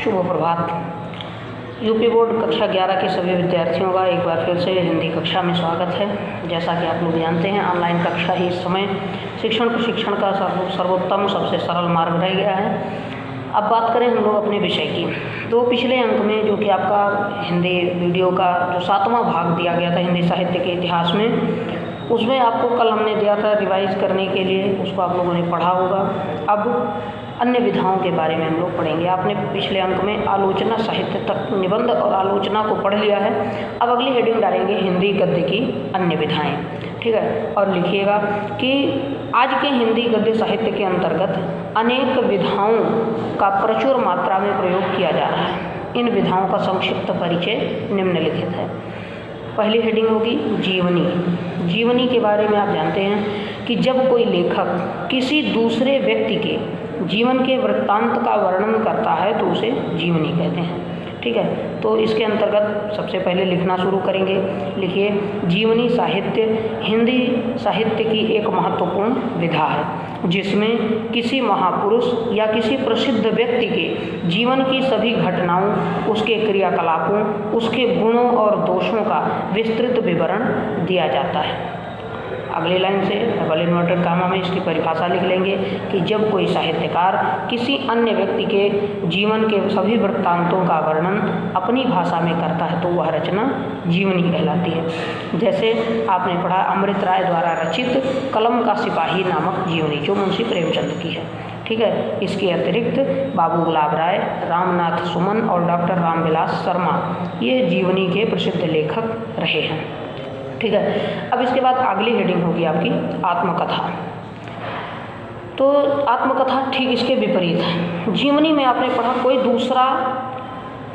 शुभ प्रभात। UP board कक्षा 11 के सभी विद्यार्थियों का एक बार फिर से हिंदी कक्षा में स्वागत है। जैसा कि आप लोग जानते हैं, ऑनलाइन कक्षा ही इस समय शिक्षण प्रशिक्षण का सर्वोत्तम सबसे सरल मार्ग रह गया है। अब बात करें हम लोग अपने विषय की, तो पिछले अंक में जो कि आपका हिंदी वीडियो का जो 7वां भाग दिया गया था हिंदी साहित्य के इतिहास में, उसमें आपको कल हमने दिया था रिवाइज करने के लिए, उसको आप लोगों ने पढ़ा होगा। अब अन्य विधाओं के बारे में हम लोग पढ़ेंगे। आपने पिछले अंक में आलोचना साहित्य तक निबंध और आलोचना को पढ़ लिया है। अब अगली हेडिंग डालेंगे हिंदी गद्य की अन्य विधाएं, ठीक है। और लिखिएगा कि आज के हिंदी गद्य साहित्य के अंतर्गत अनेक विधाओं का प्रचुर मात्रा में प्रयोग किया जा रहा है। इन विधाओं का संक्षिप्त परिचय निम्नलिखित है। पहली हेडिंग होगी जीवनी। जीवनी के बारे में आप जानते हैं कि जब कोई लेखक किसी दूसरे व्यक्ति के जीवन के वृत्तांत का वर्णन करता है तो उसे जीवनी कहते हैं, ठीक है। तो इसके अंतर्गत सबसे पहले लिखना शुरू करेंगे। लिखिए, जीवनी साहित्य हिंदी साहित्य की एक महत्वपूर्ण विधा है जिसमें किसी महापुरुष या किसी प्रसिद्ध व्यक्ति के जीवन की सभी घटनाओं, उसके क्रियाकलापों, उसके गुणों और दोषों का विस्तृत विवरण दिया जाता है। अगली लाइन से डबल इन्वर्टेड कामा में इसकी परिभाषा लिख लेंगे कि जब कोई साहित्यकार किसी अन्य व्यक्ति के जीवन के सभी वृत्तांतों का वर्णन अपनी भाषा में करता है तो वह रचना जीवनी कहलाती है। जैसे आपने पढ़ा अमृत राय द्वारा रचित कलम का सिपाही नामक जीवनी, जो मुंशी प्रेमचंद की है, ठीक है। इसके अतिरिक्त बाबू गुलाब राय, रामनाथ सुमन और डॉक्टर रामविलास शर्मा ये जीवनी के प्रसिद्ध लेखक रहे हैं, ठीक है। अब इसके बाद अगली हेडिंग होगी आपकी आत्मकथा। तो आत्मकथा ठीक इसके विपरीत है। जीवनी में आपने पढ़ा कोई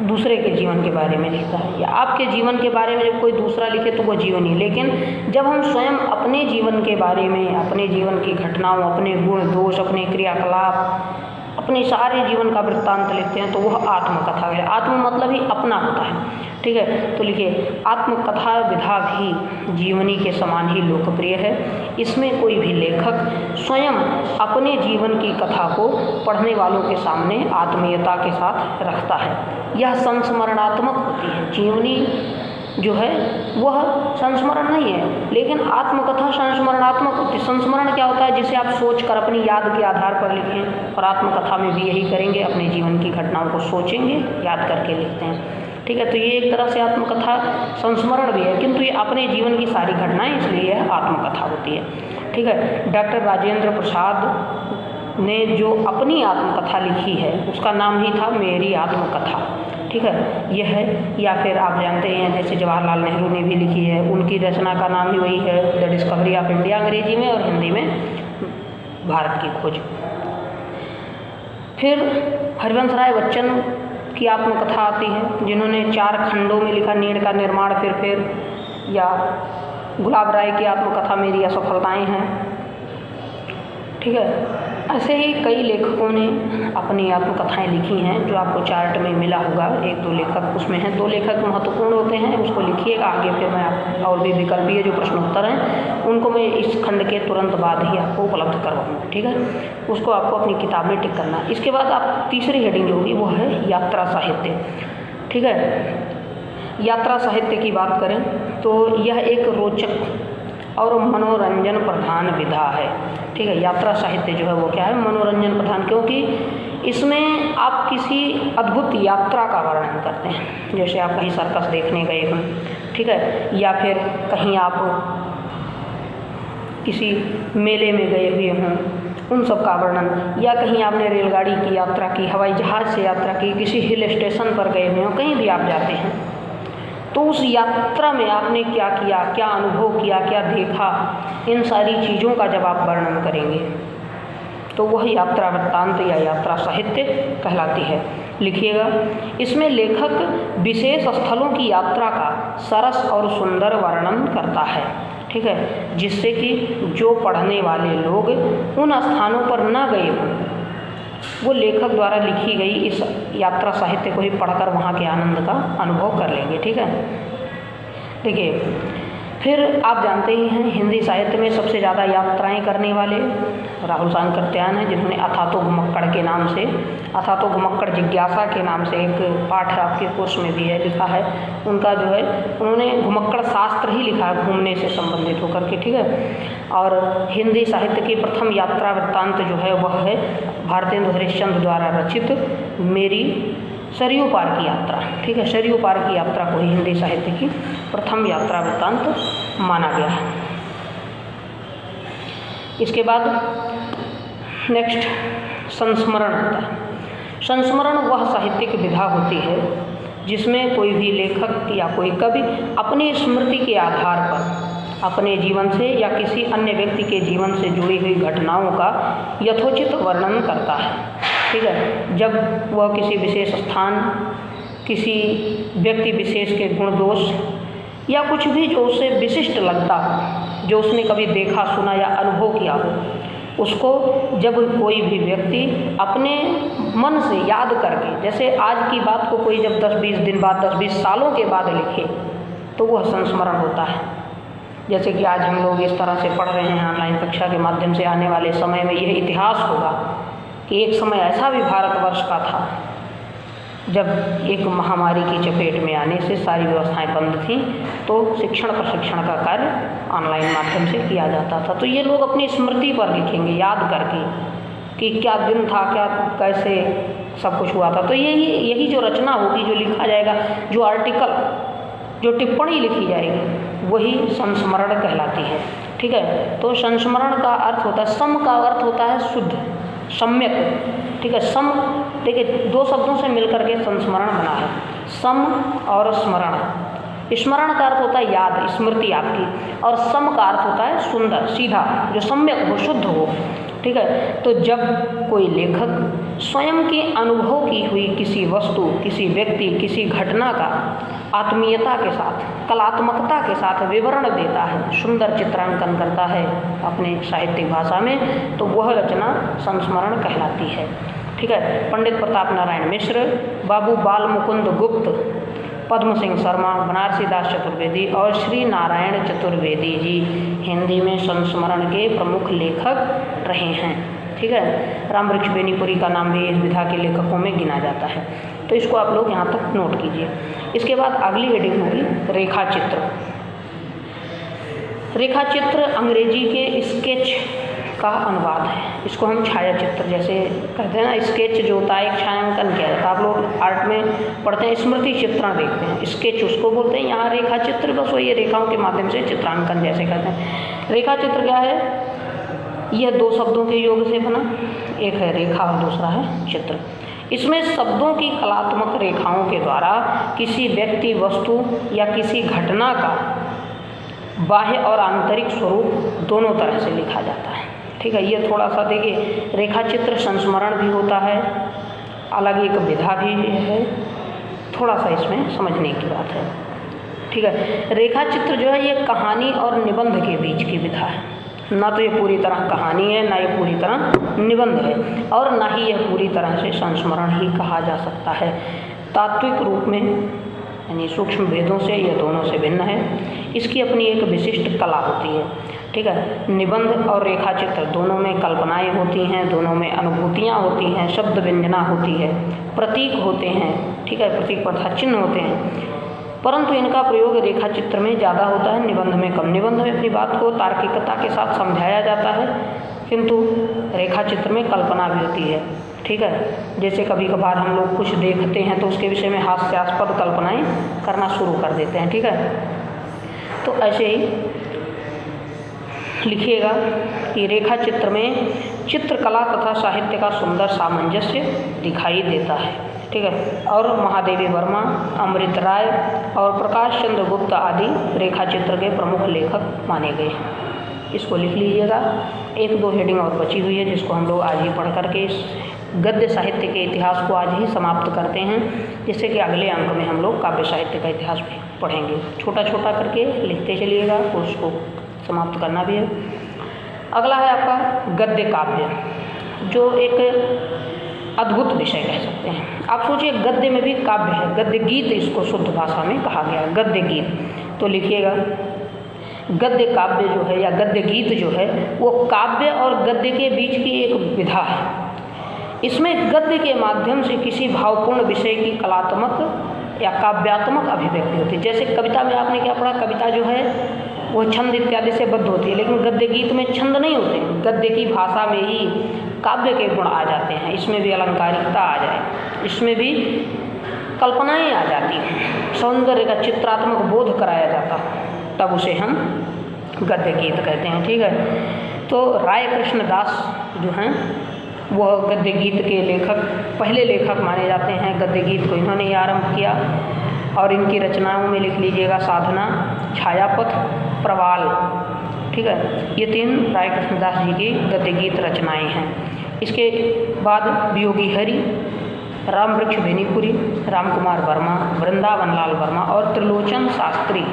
दूसरे के जीवन के बारे में लिखता है, या आपके जीवन के बारे में जब कोई दूसरा लिखे तो वो जीवनी। लेकिन जब हम स्वयं अपने जीवन के बारे में, अपने जीवन की घटनाओं, अपने गुण दोष, अपने क्रियाकलाप, अपने सारे जीवन का वृत्तांत लिखते हैं तो वह आत्मकथा है। आत्म मतलब ही अपना होता है, ठीक है। तो लिखिए, आत्मकथा विधा भी जीवनी के समान ही लोकप्रिय है। इसमें कोई भी लेखक स्वयं अपने जीवन की कथा को पढ़ने वालों के सामने आत्मीयता के साथ रखता है। यह संस्मरणात्मक होती है। जीवनी जो है वह संस्मरण नहीं है, लेकिन आत्मकथा संस्मरणात्मक होती है। संस्मरण क्या होता है? जिसे आप सोच कर अपनी याद के आधार पर लिखें, और आत्मकथा में भी यही करेंगे, अपने जीवन की घटनाओं को सोचेंगे, याद करके लिखते हैं, ठीक है। तो ये एक तरह से आत्मकथा संस्मरण भी है, किंतु ये अपने जीवन की सारी घटनाएं, इसलिए यह आत्मकथा होती है, ठीक है। डॉक्टर राजेंद्र प्रसाद ने जो अपनी आत्मकथा लिखी है उसका नाम ही था मेरी आत्मकथा, ठीक है। यह है, या फिर आप जानते हैं जैसे जवाहरलाल नेहरू ने भी लिखी है, उनकी रचना का नाम ही वही है, द डिस्कवरी ऑफ इंडिया अंग्रेजी में, और हिंदी में भारत की खोज। फिर हरिवंश राय बच्चन की आत्मकथा आती है, जिन्होंने 4 खंडों में लिखा नीड़ का निर्माण फिर, या गुलाब राय की आत्मकथा मेरी असफलताएं हैं, ठीक है। ऐसे ही कई लेखकों ने अपनी आत्मकथाएं लिखी हैं जो आपको चार्ट में मिला होगा। 1-2 लेखक उसमें हैं, 2 लेखक महत्वपूर्ण होते हैं, उसको लिखिएगा। आगे फिर मैं आपको और भी विकल्पीय जो प्रश्नोत्तर हैं उनको मैं इस खंड के तुरंत बाद ही आपको उपलब्ध करवाऊँगा, ठीक है। उसको आपको अपनी किताब में टिक करना। इसके बाद आप तीसरी हेडिंग जो होगी वो है यात्रा साहित्य, ठीक है। यात्रा साहित्य की बात करें तो यह एक रोचक और मनोरंजन प्रधान विधा है, ठीक है। यात्रा साहित्य जो है वो क्या है? मनोरंजन प्रधान, क्योंकि इसमें आप किसी अद्भुत यात्रा का वर्णन करते हैं। जैसे आप कहीं सर्कस देखने गए हों, ठीक है, या फिर कहीं आप किसी मेले में गए हुए हों, उन सब का वर्णन, या कहीं आपने रेलगाड़ी की यात्रा की, हवाई जहाज़ से यात्रा की, किसी हिल स्टेशन पर गए हुए हों, कहीं भी आप जाते हैं तो उस यात्रा में आपने क्या किया, क्या अनुभव किया, क्या देखा, इन सारी चीज़ों का जब आप वर्णन करेंगे तो वह यात्रा वृत्तांत या यात्रा साहित्य कहलाती है। लिखिएगा, इसमें लेखक विशेष स्थलों की यात्रा का सरस और सुंदर वर्णन करता है, ठीक है, जिससे कि जो पढ़ने वाले लोग उन स्थानों पर न गए हों वो लेखक द्वारा लिखी गई इस यात्रा साहित्य को ही पढ़कर वहाँ के आनंद का अनुभव कर लेंगे, ठीक है। देखिए, फिर आप जानते ही हैं हिंदी साहित्य में सबसे ज़्यादा यात्राएं करने वाले राहुल सांकृत्यायन हैं, जिन्होंने अथातो घुमक्कड़ के नाम से, अथातो घुमक्कड़ जिज्ञासा के नाम से एक पाठ आपके कोर्स में भी है, लिखा है। उनका जो है उन्होंने घुमक्कड़ शास्त्र ही लिखा है घूमने से संबंधित होकर के, ठीक है। और हिंदी साहित्य की प्रथम यात्रा वृत्तांत जो है वह है भारतेंदु हरिश्चंद्र द्वारा रचित मेरी सरयू पार की यात्रा, ठीक है। सरयू पार की यात्रा को ही हिंदी साहित्य की प्रथम यात्रा वृत्तांत माना गया है। इसके बाद नेक्स्ट संस्मरण होता है। संस्मरण वह साहित्यिक विधा होती है जिसमें कोई भी लेखक या कोई कवि अपनी स्मृति के आधार पर अपने जीवन से या किसी अन्य व्यक्ति के जीवन से जुड़ी हुई घटनाओं का यथोचित वर्णन करता है, ठीक है। जब वह किसी विशेष स्थान, किसी व्यक्ति विशेष के गुण दोष या कुछ भी जो उसे विशिष्ट लगता हो, जो उसने कभी देखा सुना या अनुभव किया हो, उसको जब कोई भी व्यक्ति अपने मन से याद करके, जैसे आज की बात को कोई जब 10-20 दिन बाद, 10-20 सालों के बाद लिखे तो वह संस्मरण होता है। जैसे कि आज हम लोग इस तरह से पढ़ रहे हैं ऑनलाइन कक्षा के माध्यम से, आने वाले समय में यह इतिहास होगा कि एक समय ऐसा भी भारतवर्ष का था जब एक महामारी की चपेट में आने से सारी व्यवस्थाएं बंद थीं, तो शिक्षण प्रशिक्षण का कार्य ऑनलाइन माध्यम से किया जाता था। तो ये लोग अपनी स्मृति पर लिखेंगे याद करके कि क्या दिन था, क्या कैसे सब कुछ हुआ था। तो यही जो रचना होगी, जो लिखा जाएगा, जो आर्टिकल, जो टिप्पणी लिखी जाएगी, वही संस्मरण कहलाती है, ठीक है। तो संस्मरण का अर्थ होता है, सम का अर्थ होता है शुद्ध, सम्यक, ठीक है। सम, देखिए दो शब्दों से मिलकर के संस्मरण बना है, सम और स्मरण। स्मरण का अर्थ होता है याद, स्मृति आपकी, और सम का अर्थ होता है सुंदर, सीधा, जो सम्यक हो, शुद्ध हो, ठीक है। तो जब कोई लेखक स्वयं के अनुभव की हुई किसी वस्तु, किसी व्यक्ति, किसी घटना का आत्मीयता के साथ, कलात्मकता के साथ विवरण देता है, सुंदर चित्रांकन करता है अपने साहित्यिक भाषा में, तो वह रचना संस्मरण कहलाती है, ठीक है। पंडित प्रताप नारायण मिश्र, बाबू बाल मुकुंद गुप्त, पद्म सिंह शर्मा, बनारसी दास चतुर्वेदी और श्री नारायण चतुर्वेदी जी हिंदी में संस्मरण के प्रमुख लेखक रहे हैं, ठीक है। रामवृक्ष बेनीपुरी का नाम भी इस विधा के लेखकों में गिना जाता है। तो इसको आप लोग यहाँ तक नोट कीजिए। इसके बाद अगली हेडिंग होगी रेखाचित्र। रेखाचित्र अंग्रेजी के स्केच का अनुवाद है। इसको हम छायाचित्र जैसे कहते हैं ना, स्केच जो होता है एक छायांकन किया जाता है। आप लोग आर्ट में पढ़ते हैं, स्मृति चित्रण देखते हैं, स्केच उसको बोलते हैं। यहाँ रेखाचित्र बस वही रेखाओं के माध्यम से चित्रांकन जैसे कहते हैं। रेखाचित्र क्या है? यह दो शब्दों के योग से बना, एक है रेखा और दूसरा है चित्र। इसमें शब्दों की कलात्मक रेखाओं के द्वारा किसी व्यक्ति, वस्तु या किसी घटना का बाह्य और आंतरिक स्वरूप दोनों तरह से लिखा जाता है, ठीक है। ये थोड़ा सा देखिए, रेखाचित्र संस्मरण भी होता है, अलग एक विधा भी है, थोड़ा सा इसमें समझने की बात है, ठीक है। रेखाचित्र जो है ये कहानी और निबंध के बीच की विधा है। ना तो ये पूरी तरह कहानी है, ना ये पूरी तरह निबंध है, और ना ही यह पूरी तरह से संस्मरण ही कहा जा सकता है। तात्विक रूप में यानी सूक्ष्म भेदों से यह दोनों से भिन्न है। इसकी अपनी एक विशिष्ट कला होती है, ठीक है। निबंध और रेखाचित्र दोनों में कल्पनाएं होती हैं, दोनों में अनुभूतियाँ होती हैं, शब्द व्यंजना होती है, प्रतीक होते हैं, ठीक है, प्रतीक प्रथा चिन्ह होते हैं, परंतु इनका प्रयोग रेखाचित्र में ज़्यादा होता है, निबंध में कम। निबंध में अपनी बात को तार्किकता के साथ समझाया जाता है, किंतु रेखाचित्र में कल्पना भी होती है, ठीक है। जैसे कभी कभार हम लोग कुछ देखते हैं तो उसके विषय में हास्यास्पद कल्पनाएं करना शुरू कर देते हैं, ठीक है। तो ऐसे ही लिखिएगा कि रेखाचित्र में चित्रकला तथा साहित्य का सुंदर सामंजस्य दिखाई देता है, ठीक है। और महादेवी वर्मा, अमृत राय और प्रकाश चंद्र गुप्त आदि रेखाचित्र के प्रमुख लेखक माने गए हैं। इसको लिख लीजिएगा। एक दो हेडिंग और बची हुई है जिसको हम लोग आज ही पढ़ करके इस गद्य साहित्य के इतिहास को आज ही समाप्त करते हैं, जिससे कि अगले अंक में हम लोग काव्य साहित्य का इतिहास भी पढ़ेंगे। छोटा छोटा करके लिखते चलिएगा, उसको समाप्त करना भी है। अगला है आपका गद्य काव्य, जो एक अद्भुत विषय कह सकते हैं। आप सोचिए, गद्य में भी काव्य है, गद्य गीत इसको शुद्ध भाषा में कहा गया, गद्य गीत। तो लिखिएगा गद्य काव्य जो है या गद्य गीत जो है वो काव्य और गद्य के बीच की एक विधा है। इसमें गद्य के माध्यम से किसी भावपूर्ण विषय की कलात्मक या काव्यात्मक अभिव्यक्ति होती है। जैसे कविता में आपने क्या पढ़ा, कविता जो है वो छंद इत्यादि से बद्ध होती है, लेकिन गद्य गीत में छंद नहीं होते। गद्य की भाषा में ही काव्य के गुण आ जाते हैं, इसमें भी अलंकारिकता आ जाए, इसमें भी कल्पनाएं आ जाती हैं, सौंदर्य का चित्रात्मक बोध कराया जाता, तब उसे हम गद्य गीत कहते हैं। ठीक है। तो राय कृष्ण दास जो हैं वह गद्य गीत के लेखक, पहले लेखक माने जाते हैं। गद्य गीत को इन्होंने ही आरंभ किया और इनकी रचनाओं में लिख लीजिएगा साधना, छायापथ, प्रवाल। ठीक है, ये 3 राय कृष्णदास जी की गद्य गीत रचनाएं हैं। इसके बाद वियोगी हरि, राम वृक्ष बेनीपुरी, राम कुमार वर्मा, वृंदावन लाल वर्मा और त्रिलोचन शास्त्री,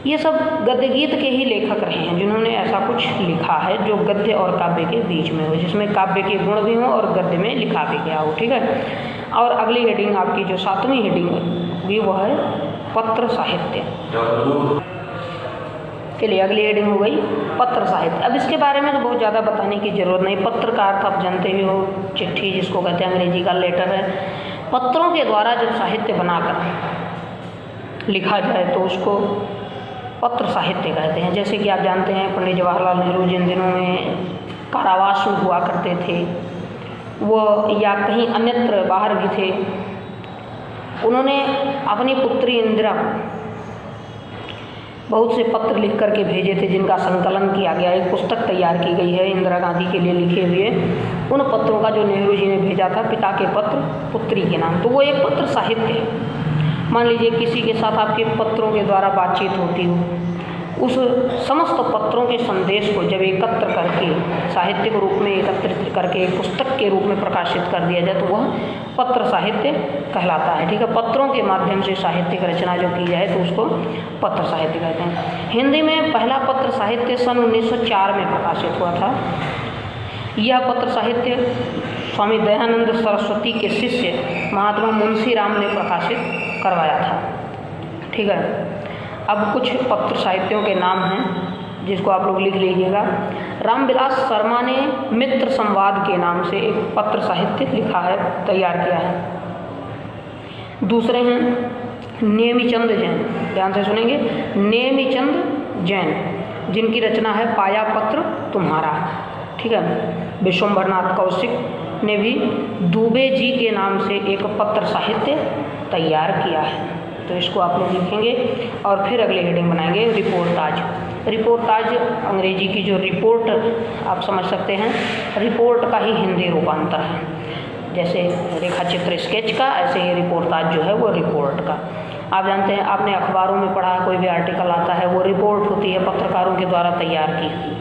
ये सब गद्य गीत के ही लेखक रहे हैं जिन्होंने ऐसा कुछ लिखा है जो गद्य और काव्य के बीच में हो, जिसमें काव्य के गुण भी हों और गद्य में लिखा भी गया हो। ठीक है। और अगली हेडिंग आपकी जो 7वीं हेडिंग भी वह है पत्र साहित्य। चलिए अगली हेडिंग हो गई पत्र साहित्य। अब इसके बारे में तो बहुत ज़्यादा बताने की ज़रूरत नहीं। पत्र का अर्थ आप जानते ही हो, चिट्ठी जिसको कहते हैं, अंग्रेजी का लेटर है। पत्रों के द्वारा जब साहित्य बनाकर लिखा जाए तो उसको पत्र साहित्य कहते हैं। जैसे कि आप जानते हैं पंडित जवाहरलाल नेहरू जिन दिनों में कारावास में हुआ करते थे, वो या कहीं अन्यत्र बाहर भी थे, उन्होंने अपनी पुत्री इंदिरा को बहुत से पत्र लिख करके भेजे थे, जिनका संकलन किया गया, एक पुस्तक तैयार की गई है इंदिरा गांधी के लिए लिखे हुए। उन पत्रों का जो नेहरू जी ने भेजा था, पिता के पत्र पुत्री के नाम, तो वो एक पत्र साहित्य है। मान लीजिए किसी के साथ आपके पत्रों के द्वारा बातचीत होती हो, उस समस्त पत्रों के संदेश को जब एकत्र करके साहित्य के रूप में एकत्रित करके एक पुस्तक के रूप में प्रकाशित कर दिया जाए तो वह पत्र साहित्य कहलाता है। ठीक है। पत्रों के माध्यम से साहित्यिक रचना जो की जाए तो उसको पत्र साहित्य कहते हैं। हिंदी में पहला पत्र साहित्य सन 1904 में प्रकाशित हुआ था। यह पत्र साहित्य स्वामी दयानंद सरस्वती के शिष्य महात्मा मुंशी राम ने प्रकाशित करवाया था। ठीक है। अब कुछ पत्र साहित्यों के नाम हैं जिसको आप लोग लिख लीजिएगा। रामविलास शर्मा ने मित्र संवाद के नाम से एक पत्र साहित्य लिखा है, तैयार किया है। दूसरे हैं नेमिचंद जैन, ध्यान से सुनेंगे, नेमिचंद जैन, जिनकी रचना है पाया पत्र तुम्हारा। ठीक है। विश्वम्भरनाथ कौशिक ने भी दुबे जी के नाम से एक पत्र साहित्य तैयार किया है, तो इसको आप लोग लिखेंगे। और फिर अगली हेडिंग बनाएंगे रिपोर्टाज। रिपोर्टाज अंग्रेजी की जो रिपोर्ट आप समझ सकते हैं, रिपोर्ट का ही हिंदी रूपांतर है। जैसे रेखा चित्र स्केच का, ऐसे ही रिपोर्टाज जो है वो रिपोर्ट का। आप जानते हैं, आपने अखबारों में पढ़ा, कोई भी आर्टिकल आता है वो रिपोर्ट होती है, पत्रकारों के द्वारा तैयार की।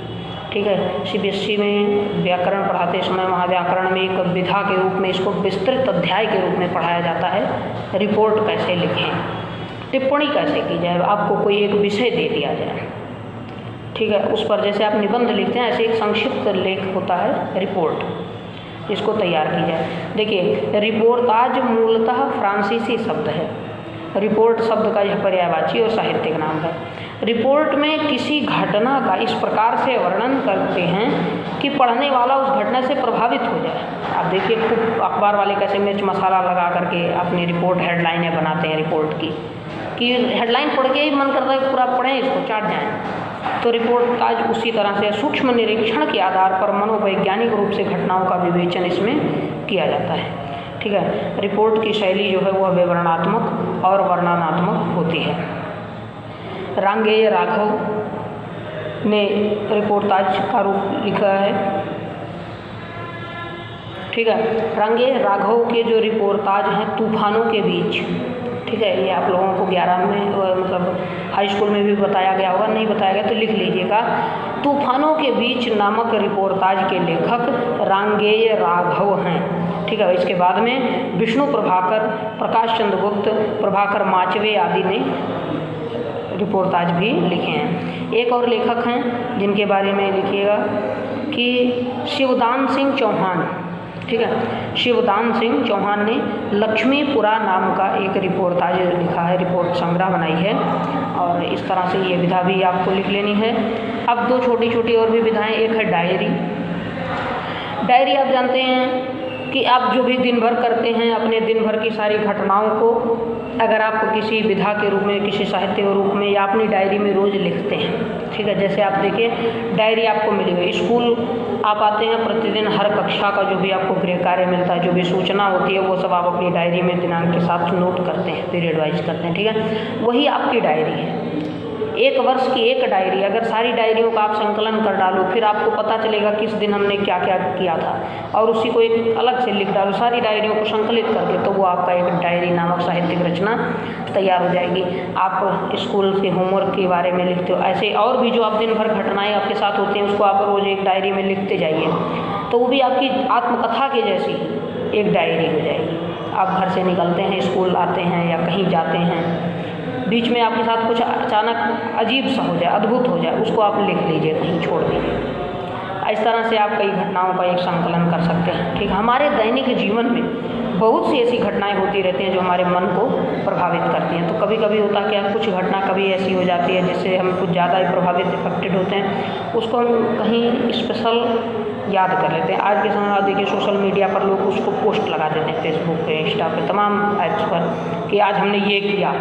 ठीक है। CBSE में व्याकरण पढ़ाते समय वहाँ व्याकरण में एक विधा के रूप में इसको विस्तृत अध्याय के रूप में पढ़ाया जाता है। रिपोर्ट कैसे लिखें, टिप्पणी कैसे की जाए, आपको कोई एक विषय दे दिया जाए, ठीक है, उस पर जैसे आप निबंध लिखते हैं ऐसे एक संक्षिप्त लेख होता है रिपोर्ट, इसको तैयार की जाए। देखिए रिपोर्टाज मूलतः फ्रांसीसी शब्द है। रिपोर्ट शब्द का यह पर्यायवाची और साहित्यिक नाम है। रिपोर्ट में किसी घटना का इस प्रकार से वर्णन करते हैं कि पढ़ने वाला उस घटना से प्रभावित हो जाए। आप देखिए खूब अखबार वाले कैसे मिर्च मसाला लगा करके अपनी रिपोर्ट हेडलाइनें बनाते हैं रिपोर्ट की, कि हेडलाइन पढ़ के ही मन करता है पूरा पढ़ें, इसको चाट जाएँ। तो रिपोर्ट आज उसी तरह से सूक्ष्म निरीक्षण के आधार पर मनोवैज्ञानिक रूप से घटनाओं का विवेचन इसमें किया जाता है। ठीक है। रिपोर्ट की शैली जो है वह विवरणात्मक और वर्णनात्मक होती है। रांगेय राघव ने रिपोर्टाज का रूप लिखा है। ठीक है। रांगेय राघव के जो रिपोर्टाज हैं तूफानों के बीच, ठीक है, ये आप लोगों को 11 में मतलब हाई स्कूल में भी बताया गया होगा, नहीं बताया गया तो लिख लीजिएगा। तूफानों के बीच नामक रिपोर्टाज के लेखक रांगेय राघव हैं। ठीक है। इसके बाद में विष्णु प्रभाकर, प्रकाश चंद्र गुप्त, प्रभाकर माचवे आदि ने रिपोर्टाज भी लिखे हैं। एक और लेखक हैं जिनके बारे में लिखिएगा कि शिवदान सिंह चौहान, ठीक है। शिवदान सिंह चौहान ने लक्ष्मीपुरा नाम का एक रिपोर्टाज लिखा है, रिपोर्ट संग्रह बनाई है, और इस तरह से ये विधा भी आपको लिख लेनी है। अब दो छोटी छोटी और भी विधाएं, एक है डायरी। डायरी आप जानते हैं कि आप जो भी दिन भर करते हैं, अपने दिन भर की सारी घटनाओं को अगर आप किसी विधा के रूप में, किसी साहित्य के रूप में या अपनी डायरी में रोज़ लिखते हैं, ठीक है। जैसे आप देखिए, डायरी आपको मिली हुई, स्कूल आप आते हैं, प्रतिदिन हर कक्षा का जो भी आपको गृह कार्य मिलता है, जो भी सूचना होती है, वो सब आप अपनी डायरी में दिनांक के साथ नोट करते हैं, पीरियड वाइज करते हैं, ठीक है। वही आपकी डायरी है, एक वर्ष की एक डायरी। अगर सारी डायरियों का आप संकलन कर डालो, फिर आपको पता चलेगा किस दिन हमने क्या क्या किया था, और उसी को एक अलग से लिख डालो, सारी डायरियों को संकलित करके, तो वो आपका एक डायरी नामक साहित्यिक रचना तैयार हो जाएगी। आप स्कूल के होमवर्क के बारे में लिखते हो, ऐसे और भी जो आप दिन भर घटनाएं आपके साथ होती हैं, उसको आप रोज़ एक डायरी में लिखते जाइए, तो वो भी आपकी आत्मकथा के जैसी एक डायरी हो जाएगी। आप घर से निकलते हैं, स्कूल आते हैं या कहीं जाते हैं, बीच में आपके साथ कुछ अचानक अजीब सा हो जाए, अद्भुत हो जाए, उसको आप लिख लीजिए, कहीं छोड़ दीजिए। इस तरह से आप कई घटनाओं का एक संकलन कर सकते हैं, ठीक है। हमारे दैनिक जीवन में बहुत सी ऐसी घटनाएं होती रहती हैं जो हमारे मन को प्रभावित करती हैं। तो कभी कभी होता है क्या, कुछ घटना कभी ऐसी हो जाती है जिससे हम कुछ ज़्यादा ही प्रभावित इफेक्टेड होते हैं, उसको हम कहीं स्पेशल याद कर लेते हैं। आज के समय में देखिए, सोशल मीडिया पर लोग उसको पोस्ट लगा देते हैं, फेसबुक पे, इंस्टा पे, तमाम ऐप्स पर, कि आज हमने ये किया।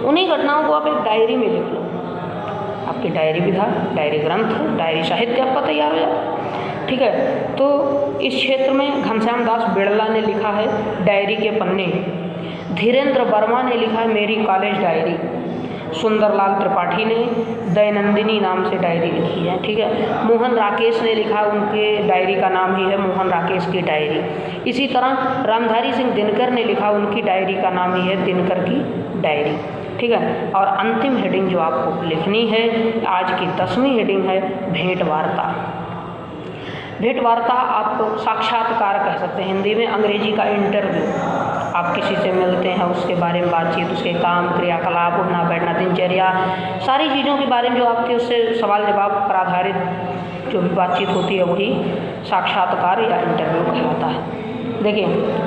उन्हीं घटनाओं को आप एक डायरी में लिख लो, आपकी डायरी विधा, डायरी ग्रंथ, डायरी साहित्य आपका तैयार हो जाता है, ठीक है। तो इस क्षेत्र में घनश्याम दास बिड़ला ने लिखा है डायरी के पन्ने, धीरेन्द्र वर्मा ने लिखा है मेरी कॉलेज डायरी, सुंदरलाल त्रिपाठी ने दैनंदिनी नाम से डायरी लिखी है, ठीक है। मोहन राकेश ने लिखा, उनके डायरी का नाम ही है मोहन राकेश की डायरी। इसी तरह रामधारी सिंह दिनकर ने लिखा, उनकी डायरी का नाम ही है दिनकर की डायरी, ठीक है। और अंतिम हेडिंग जो आपको लिखनी है, आज की 10वीं हेडिंग है भेंट वार्ता। भेंट वार्ता आप साक्षात्कार कह सकते हैं, हिंदी में अंग्रेजी का इंटरव्यू। आप किसी से मिलते हैं, उसके बारे में बातचीत, उसके काम, क्रियाकलाप, उठना बैठना, दिनचर्या, सारी चीज़ों के बारे में जो आपके उससे सवाल जवाब पर आधारित जो भी बातचीत होती है, वही साक्षात्कार या इंटरव्यू कहलाता है। देखिए,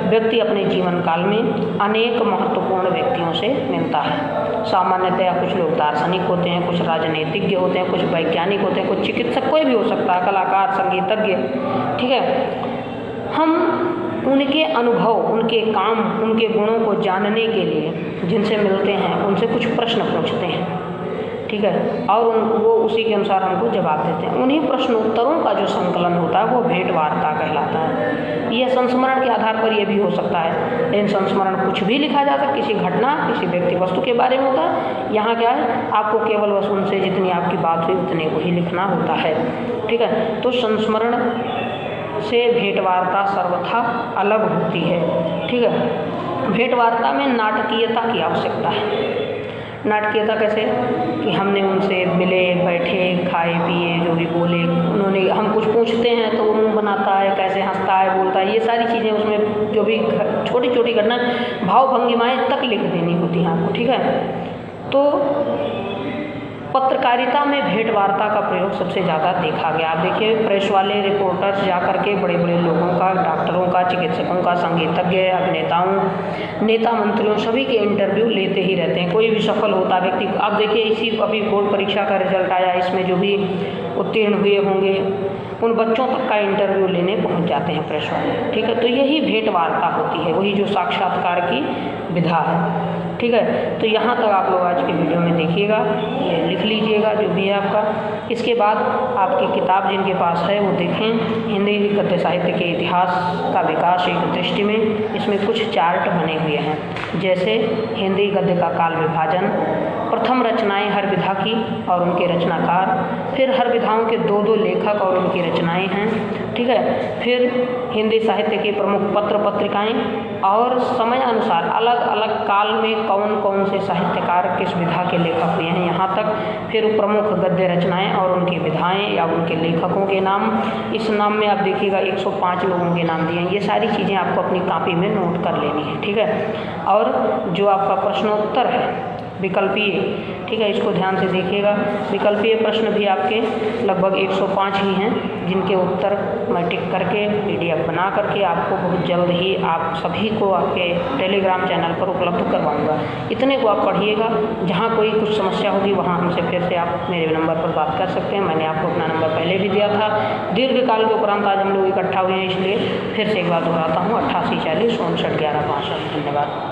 व्यक्ति अपने जीवन काल में अनेक महत्वपूर्ण व्यक्तियों से मिलता है। सामान्यतया कुछ लोग दार्शनिक होते हैं, कुछ राजनीतिज्ञ होते हैं, कुछ वैज्ञानिक होते हैं, कुछ चिकित्सक, कोई भी हो सकता है, कलाकार, संगीतज्ञ, ठीक है। हम उनके अनुभव, उनके काम, उनके गुणों को जानने के लिए जिनसे मिलते हैं, उनसे कुछ प्रश्न पूछते हैं, ठीक है, और वो उसी के अनुसार हमको जवाब देते हैं। उन्हीं प्रश्नोत्तरों का जो संकलन होता है वो भेंट वार्ता कहलाता है। यह संस्मरण के आधार पर यह भी हो सकता है, लेकिन संस्मरण कुछ भी लिखा जा सकता है, किसी घटना, किसी व्यक्ति, वस्तु के बारे में होता है। यहाँ क्या है, आपको केवल बस उनसे जितनी आपकी बात हुई उतने को ही लिखना होता है, ठीक है। तो संस्मरण से भेंट वार्ता सर्वथा अलग होती है, ठीक है। भेंट वार्ता में नाटकीयता की आवश्यकता है। नाटकीयता कैसे, कि हमने उनसे मिले, बैठे, खाए पिए, जो भी बोले, उन्होंने, हम कुछ पूछते हैं तो वो मुँह बनाता है, कैसे हंसता है, बोलता है, ये सारी चीज़ें उसमें जो भी छोटी छोटी घटना, भाव भंगिमाएँ तक लिख देनी होती हैं आपको, ठीक है। तो पत्रकारिता में भेंट वार्ता का प्रयोग सबसे ज़्यादा देखा गया। आप देखिए, प्रेस वाले रिपोर्टर्स जा करके बड़े बड़े लोगों का, डॉक्टरों का, चिकित्सकों का, संगीतज्ञ, अभिनेताओं, नेता मंत्रियों, सभी के इंटरव्यू लेते ही रहते हैं। कोई भी सफल होता व्यक्ति, आप देखिए, इसी अभी बोर्ड परीक्षा का रिजल्ट आया, इसमें जो भी उत्तीर्ण हुए होंगे उन बच्चों तक का इंटरव्यू लेने पहुंच जाते हैं प्रेस वाले, ठीक है। तो यही भेंट वार्ता होती है, वही जो साक्षात्कार की विधा है, ठीक है। तो यहाँ तक आप लोग आज के वीडियो में देखिएगा, ये लिख लीजिएगा जो भी है आपका। इसके बाद आपकी किताब जिनके पास है वो देखें, हिंदी गद्य साहित्य के इतिहास का विकास एक दृष्टि में। इसमें कुछ चार्ट बने हुए हैं, जैसे हिंदी गद्य का काल विभाजन, प्रथम रचनाएं हर विधा की और उनके रचनाकार, फिर हर विधाओं के दो दो लेखक और उनकी रचनाएं हैं, ठीक है। फिर हिंदी साहित्य के प्रमुख पत्र पत्रिकाएं और समय अनुसार अलग अलग काल में कौन कौन से साहित्यकार किस विधा के लेखक हुए हैं, यहाँ तक। फिर प्रमुख गद्य रचनाएं और उनकी विधाएं या उनके लेखकों के नाम। इस नाम में आप देखिएगा 105 लोगों के नाम दिए हैं। ये सारी चीज़ें आपको अपनी कॉपी में नोट कर लेनी है, ठीक है। और जो आपका प्रश्नोत्तर है विकल्पीय, ठीक है, इसको ध्यान से देखिएगा। विकल्पीय प्रश्न भी आपके लगभग 105 ही हैं, जिनके उत्तर मैं टिक करके PDF बना करके आपको बहुत जल्द ही आप सभी को आपके टेलीग्राम चैनल पर उपलब्ध करवाऊंगा। इतने को आप पढ़िएगा। जहाँ कोई कुछ समस्या होगी वहाँ हमसे फिर से आप मेरे नंबर पर बात कर सकते हैं। मैंने आपको अपना नंबर पहले भी दिया था। दीर्घकाल के उपरांत आज हम लोग इकट्ठा हुए हैं, इसलिए फिर से एक बार दोहराता हूँ, 88 40 59 11 65। धन्यवाद।